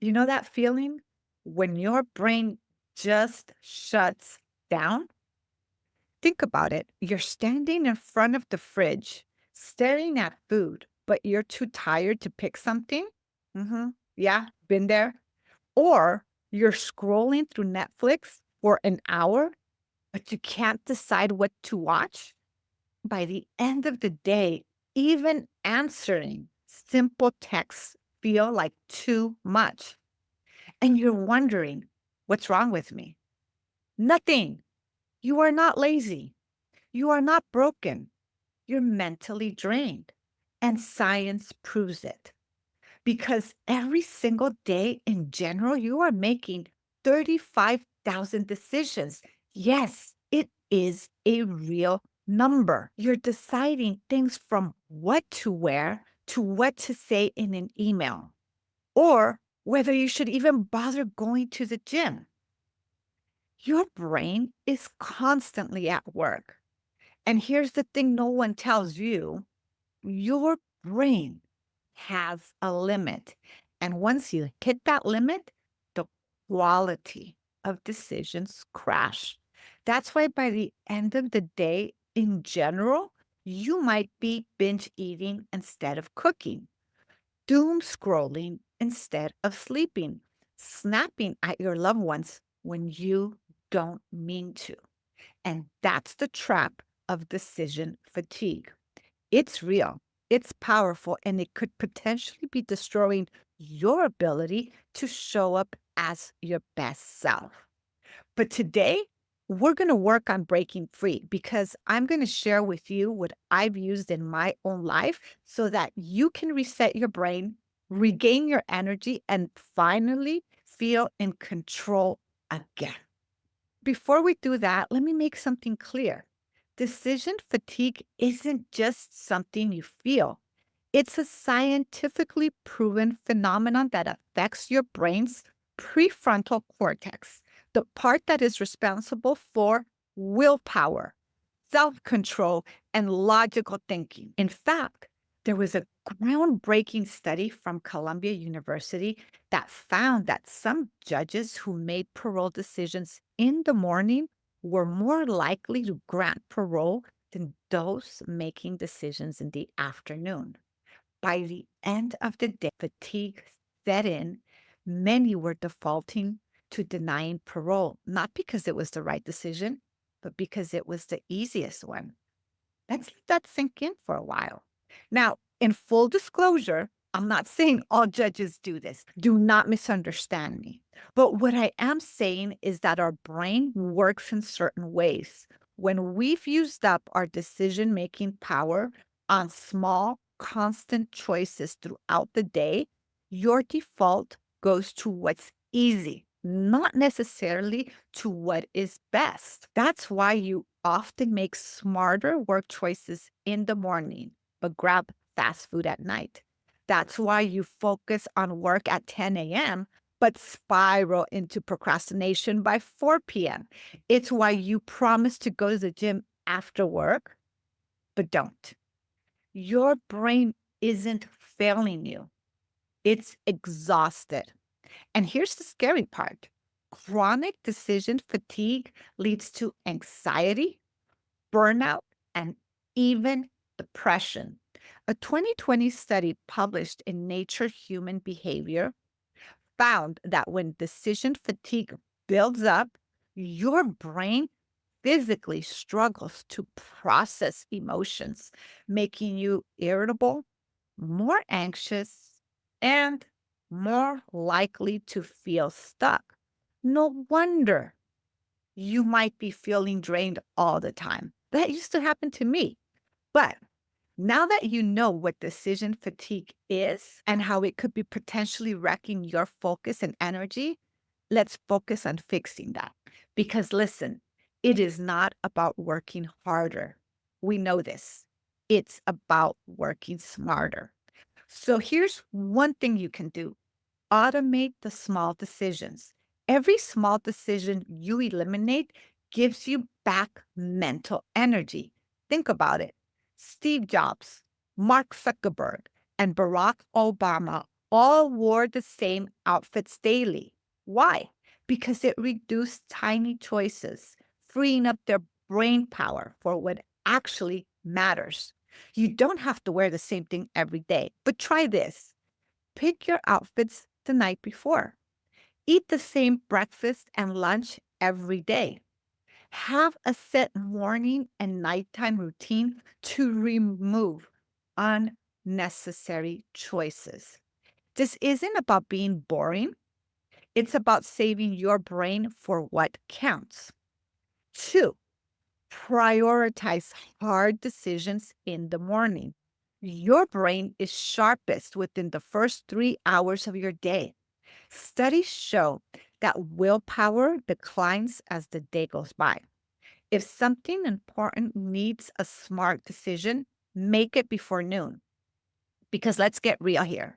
You know that feeling when your brain just shuts down? Think about it. You're standing in front of the fridge, staring at food, but you're too tired to pick something. Yeah, been there. Or you're scrolling through Netflix for an hour, but you can't decide what to watch. By the end of the day, even answering simple texts feel like too much. And you're wondering, what's wrong with me? Nothing. You are not lazy. You are not broken. You're mentally drained. And science proves it. Because every single day in general, you are making 35,000 decisions. Yes, it is a real number. You're deciding things from what to wear to what to say in an email, or whether you should even bother going to the gym. Your brain is constantly at work. And here's the thing no one tells you: your brain has a limit. And once you hit that limit, the quality of decisions crash. That's why by the end of the day, in general, you might be binge eating instead of cooking, doom scrolling instead of sleeping, snapping at your loved ones when you don't mean to. And that's the trap of decision fatigue. It's real, it's powerful, and it could potentially be destroying your ability to show up as your best self. But today, we're going to work on breaking free because I'm going to share with you what I've used in my own life so that you can reset your brain, regain your energy, and finally feel in control again. Before we do that, let me make something clear. Decision fatigue isn't just something you feel. It's a scientifically proven phenomenon that affects your brain's prefrontal cortex, the part that is responsible for willpower, self control, and logical thinking. In fact, there was a groundbreaking study from Columbia University that found that some judges who made parole decisions in the morning were more likely to grant parole than those making decisions in the afternoon. By the end of the day, fatigue set in. Many were defaulting to denying parole, not because it was the right decision, but because it was the easiest one. Let's let that sink in for a while. Now, in full disclosure, I'm not saying all judges do this. Do not misunderstand me. But what I am saying is that our brain works in certain ways. When we've used up our decision making power on small, constant choices throughout the day, your default goes to what's easy, not necessarily to what is best. That's why you often make smarter work choices in the morning, but grab fast food at night. That's why you focus on work at 10 a.m., but spiral into procrastination by 4 p.m. It's why you promise to go to the gym after work, but don't. Your brain isn't failing you, it's exhausted. And here's the scary part: chronic decision fatigue leads to anxiety, burnout, and even depression. A 2020 study published in Nature Human Behavior found that when decision fatigue builds up, your brain physically struggles to process emotions, making you irritable, more anxious, and more likely to feel stuck. No wonder you might be feeling drained all the time. That used to happen to me. But now that you know what decision fatigue is and how it could be potentially wrecking your focus and energy, let's focus on fixing that. Because listen, it is not about working harder. We know this. It's about working smarter. So here's one thing you can do: automate the small decisions. Every small decision you eliminate gives you back mental energy. Think about it. Steve Jobs, Mark Zuckerberg, and Barack Obama all wore the same outfits daily. Why? Because it reduced tiny choices, freeing up their brain power for what actually matters. You don't have to wear the same thing every day, but try this. Pick your outfits the night before. Eat the same breakfast and lunch every day. Have a set morning and nighttime routine to remove unnecessary choices. This isn't about being boring, it's about saving your brain for what counts. Two, prioritize hard decisions in the morning. Your brain is sharpest within the first 3 hours of your day. Studies show that willpower declines as the day goes by. If something important needs a smart decision, make it before noon. Because let's get real here.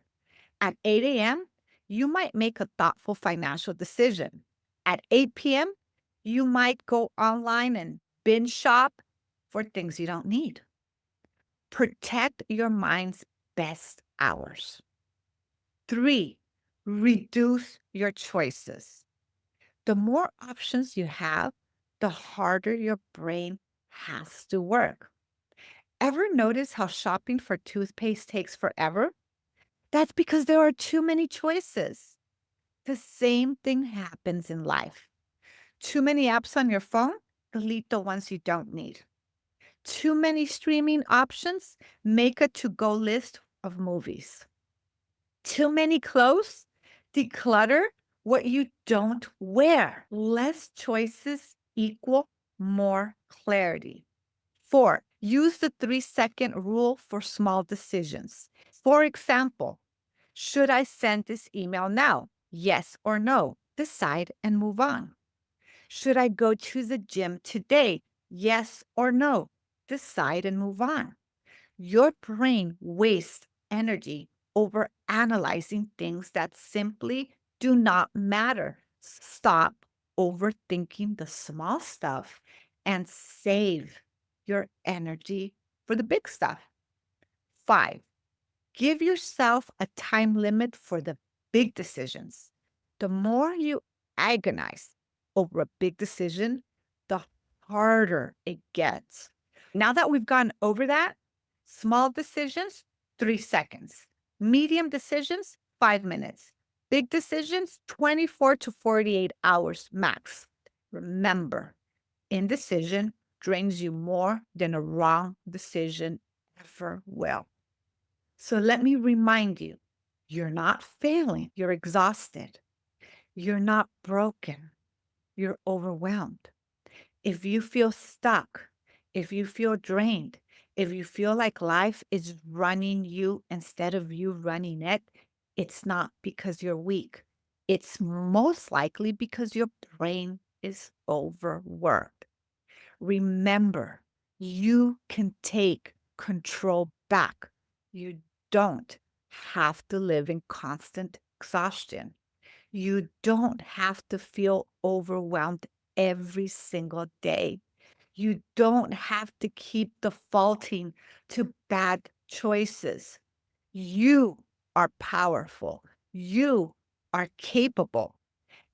At 8 a.m., you might make a thoughtful financial decision. At 8 p.m., you might go online and binge shop for things you don't need. Protect your mind's best hours. Three, reduce your choices. The more options you have, the harder your brain has to work. Ever notice how shopping for toothpaste takes forever? That's because there are too many choices. The same thing happens in life. Too many apps on your phone? Delete the ones you don't need. Too many streaming options? Make a to go list of movies. Too many clothes? Declutter what you don't wear. Less choices equal more clarity. Four, use the 3-second rule for small decisions. For example, should I send this email now? Yes or no? Decide and move on. Should I go to the gym today? Yes or no? Decide and move on. Your brain wastes energy over analyzing things that simply do not matter. Stop overthinking the small stuff and save your energy for the big stuff. Five, give yourself a time limit for the big decisions. The more you agonize over a big decision, the harder it gets. Now that we've gone over that, small decisions, 3 seconds. Medium decisions, 5 minutes. Big decisions, 24 to 48 hours max. Remember, indecision drains you more than a wrong decision ever will. So let me remind you, you're not failing, you're exhausted. You're not broken, you're overwhelmed. If you feel stuck, if you feel drained, if you feel like life is running you instead of you running it, it's not because you're weak. It's most likely because your brain is overworked. Remember, you can take control back. You don't have to live in constant exhaustion. You don't have to feel overwhelmed every single day. You don't have to keep defaulting to bad choices. You are powerful. You are capable.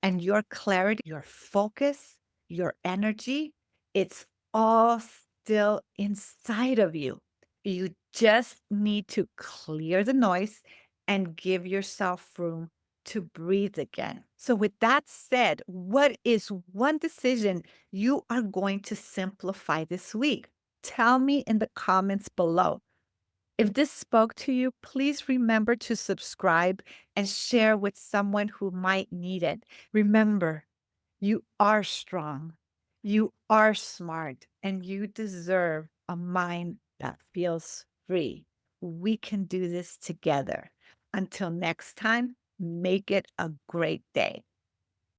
And your clarity, your focus, your energy, it's all still inside of you. You just need to clear the noise and give yourself room to breathe again. So, with that said, what is one decision you are going to simplify this week? Tell me in the comments below. If this spoke to you, please remember to subscribe and share with someone who might need it. Remember, you are strong, you are smart, and you deserve a mind that feels free. We can do this together. Until next time, make it a great day.